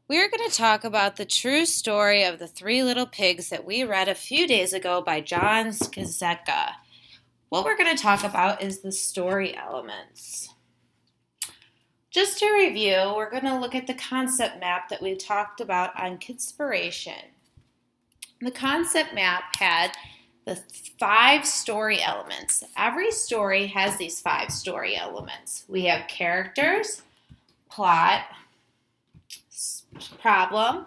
We're going to talk about the true story of the Three Little Pigs that we read a few days ago by John Skazeka. What we're going to talk about is the story elements. Just to review, we're going to look at the concept map that we talked about on Kidspiration. The concept map had the 5 story elements. Every story has these 5 story elements. We have characters, plot, problem,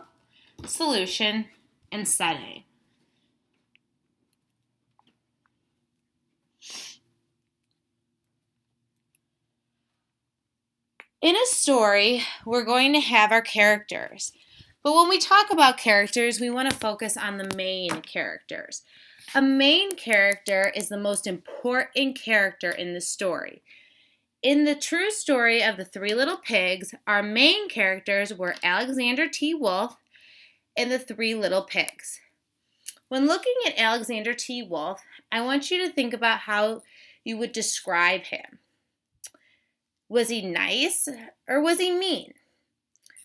solution, and setting. In a story, we're going to have our characters. But when we talk about characters, we want to focus on the main characters. A main character is the most important character in the story. In the true story of the Three Little Pigs, our main characters were Alexander T. Wolf and the Three Little Pigs. When looking at Alexander T. Wolf, I want you to think about how you would describe him. Was he nice or was he mean?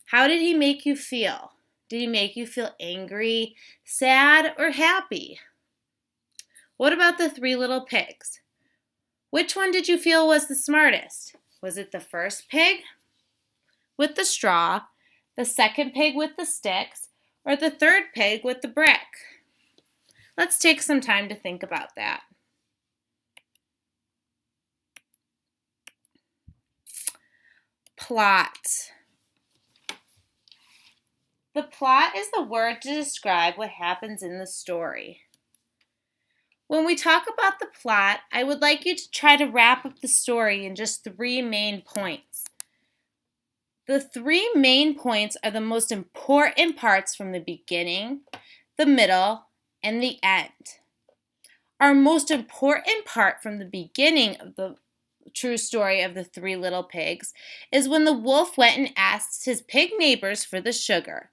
How did he make you feel? Did he make you feel angry, sad, or happy? What about the Three Little Pigs? Which one did you feel was the smartest? Was it the first pig with the straw, the second pig with the sticks, or the third pig with the brick? Let's take some time to think about that. Plot. The plot is the word to describe what happens in the story. When we talk about the plot, I would like you to try to wrap up the story in just 3 main points. The 3 main points are the most important parts from the beginning, the middle, and the end. Our most important part from the beginning of the true story of the Three Little Pigs is when the wolf went and asked his pig neighbors for the sugar.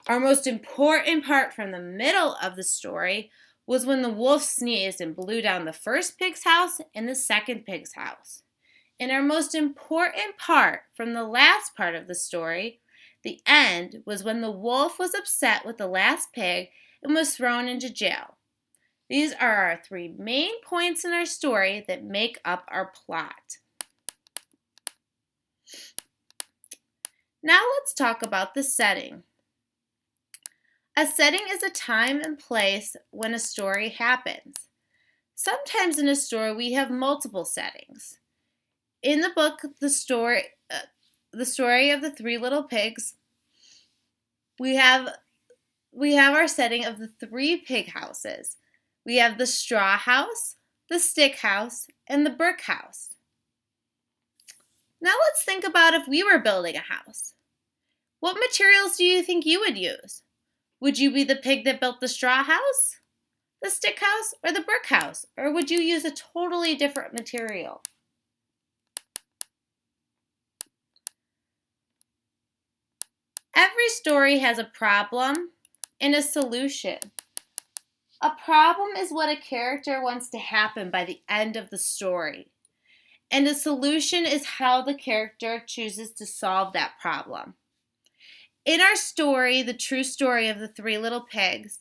Our most important part from the middle of the story was when the wolf sneezed and blew down the first pig's house and the second pig's house. And our most important part from the last part of the story, the end, was when the wolf was upset with the last pig and was thrown into jail. These are our 3 main points in our story that make up our plot. Now let's talk about the setting. A setting is a time and place when a story happens. Sometimes in a story we have multiple settings. In the book, the story of the Three Little Pigs, we have our setting of the 3 pig houses. We have the straw house, the stick house, and the brick house. Now let's think about if we were building a house. What materials do you think you would use? Would you be the pig that built the straw house, the stick house, or the brick house? Or would you use a totally different material? Every story has a problem and a solution. A problem is what a character wants to happen by the end of the story. And a solution is how the character chooses to solve that problem. In our story, the true story of the Three Little Pigs,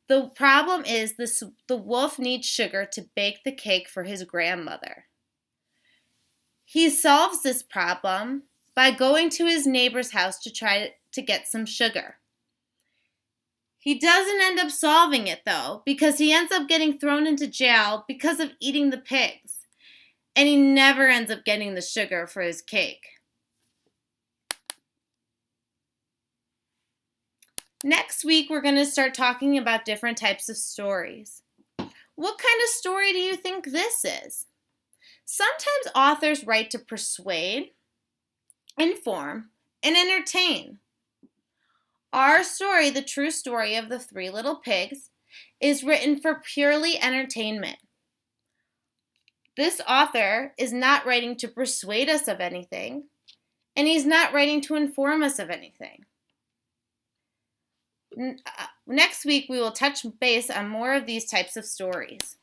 the problem is the wolf needs sugar to bake the cake for his grandmother. He solves this problem by going to his neighbor's house to try to get some sugar. He doesn't end up solving it, though, because he ends up getting thrown into jail because of eating the pigs. And he never ends up getting the sugar for his cake. Next week, we're going to start talking about different types of stories. What kind of story do you think this is? Sometimes authors write to persuade, inform, and entertain. Our story, the true story of the Three Little Pigs, is written for purely entertainment. This author is not writing to persuade us of anything, and he's not writing to inform us of anything. Next week, we will touch base on more of these types of stories.